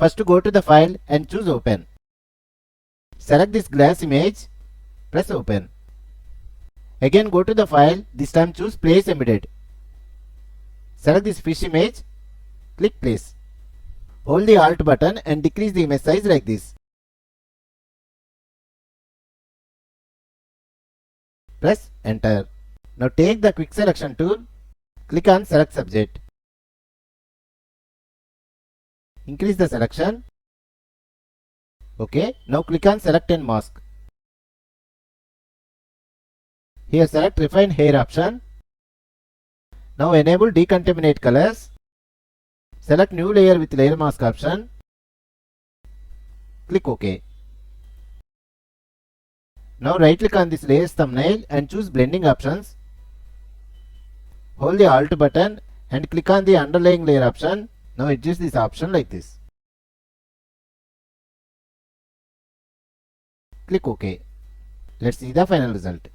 First go to the file and choose open. Select this glass image, press open. Again go to the file, this time choose place embedded. Select this fish image, click place. Hold the Alt button and decrease the image size like this. Press enter. Now take the quick selection tool, click on select subject. Increase the selection. OK. Now click on select and mask. Here select refine hair option. Now enable decontaminate colors. Select new layer with layer mask option. Click OK. Now right click on this layer's thumbnail and choose blending options. Hold the Alt button and click on the underlying layer option. Now adjust this option like this. Click OK. Let's see the final result.